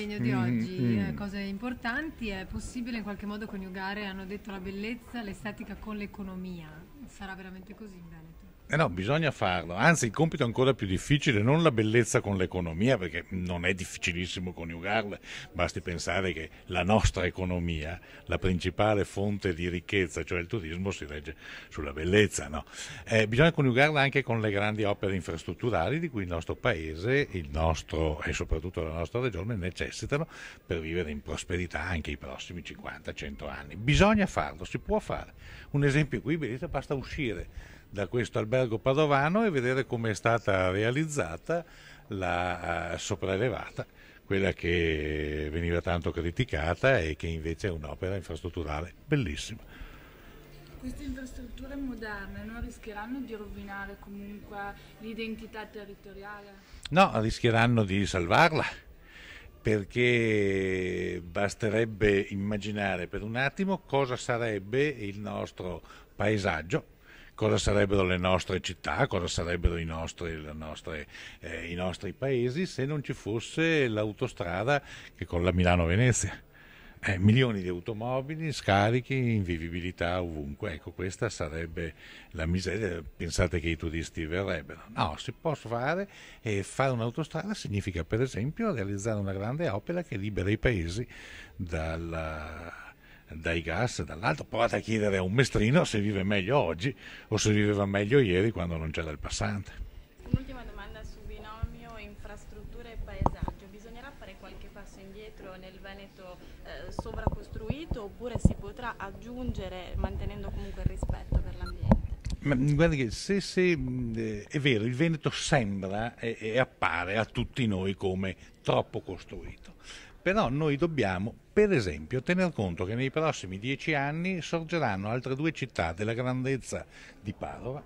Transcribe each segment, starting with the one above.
convegno di oggi, cose importanti. È possibile in qualche modo coniugare, hanno detto, la bellezza, l'estetica con l'economia? Sarà veramente così in Veneto? No, bisogna farlo, anzi il compito è ancora più difficile, non la bellezza con l'economia, perché non è difficilissimo coniugarle, basti pensare che la nostra economia, la principale fonte di ricchezza, cioè il turismo, si regge sulla bellezza, no? Bisogna coniugarla anche con le grandi opere infrastrutturali di cui il nostro paese, il nostro e soprattutto la nostra regione necessitano per vivere in prosperità anche i prossimi 50-100 anni. Bisogna farlo, si può fare. Un esempio qui, vedete, basta uscire da questo albergo padovano e vedere come è stata realizzata la sopraelevata, quella che veniva tanto criticata e che invece è un'opera infrastrutturale bellissima. Queste infrastrutture moderne non rischieranno di rovinare comunque l'identità territoriale? No, rischieranno di salvarla, perché basterebbe immaginare per un attimo cosa sarebbe il nostro paesaggio, cosa sarebbero le nostre città, cosa sarebbero i nostri paesi se non ci fosse l'autostrada che con la Milano-Venezia. Milioni di automobili, scarichi, invivibilità ovunque. Ecco, questa sarebbe la miseria. Pensate che i turisti verrebbero? No, si può fare, e fare un'autostrada significa per esempio realizzare una grande opera che libera i paesi dai gas e dall'altro. Provate a chiedere a un mestrino se vive meglio oggi o se viveva meglio ieri quando non c'era il passante. Un'ultima domanda su binomio infrastrutture e paesaggio. Bisognerà fare qualche passo indietro nel Veneto sovracostruito, oppure si potrà aggiungere mantenendo comunque il rispetto per l'ambiente? Ma guardi che se è vero, il Veneto sembra e appare a tutti noi come troppo costruito. Però noi dobbiamo, per esempio, tener conto che nei prossimi 10 anni sorgeranno altre 2 città della grandezza di Padova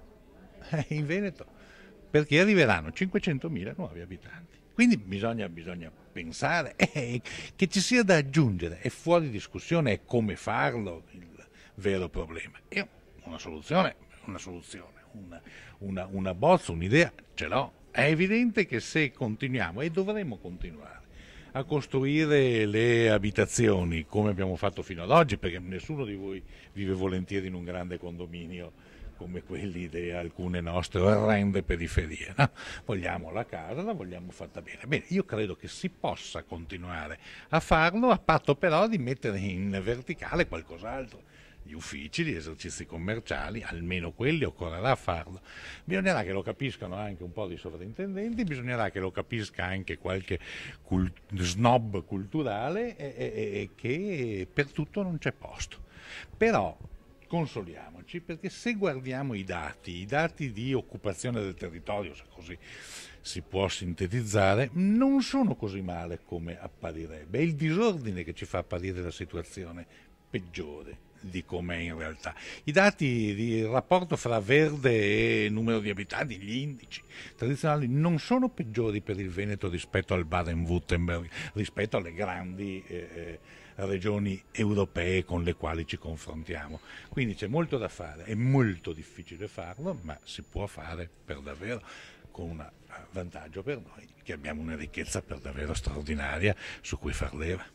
in Veneto, perché arriveranno 500.000 nuovi abitanti. Quindi bisogna pensare che ci sia da aggiungere, è fuori discussione, è come farlo il vero problema. Io una soluzione, una bozza, un'idea ce l'ho. È evidente che se continuiamo, e dovremo continuare, a costruire le abitazioni come abbiamo fatto fino ad oggi, perché nessuno di voi vive volentieri in un grande condominio come quelli di alcune nostre orrende periferie, no? Vogliamo la casa, la vogliamo fatta bene. Bene, io credo che si possa continuare a farlo, a patto però di mettere in verticale qualcos'altro. Gli uffici, gli esercizi commerciali, almeno quelli occorrerà farlo. Bisognerà che lo capiscano anche un po' di sovrintendenti, bisognerà che lo capisca anche qualche snob culturale e che per tutto non c'è posto. Però consoliamoci, perché se guardiamo i dati di occupazione del territorio, se così si può sintetizzare, non sono così male come apparirebbe. È il disordine che ci fa apparire la situazione peggiore di com'è in realtà. I dati di rapporto fra verde e numero di abitanti, gli indici tradizionali, non sono peggiori per il Veneto rispetto al Baden-Württemberg, rispetto alle grandi regioni europee con le quali ci confrontiamo. Quindi c'è molto da fare, è molto difficile farlo, ma si può fare per davvero, con un vantaggio per noi, che abbiamo una ricchezza per davvero straordinaria su cui far leva.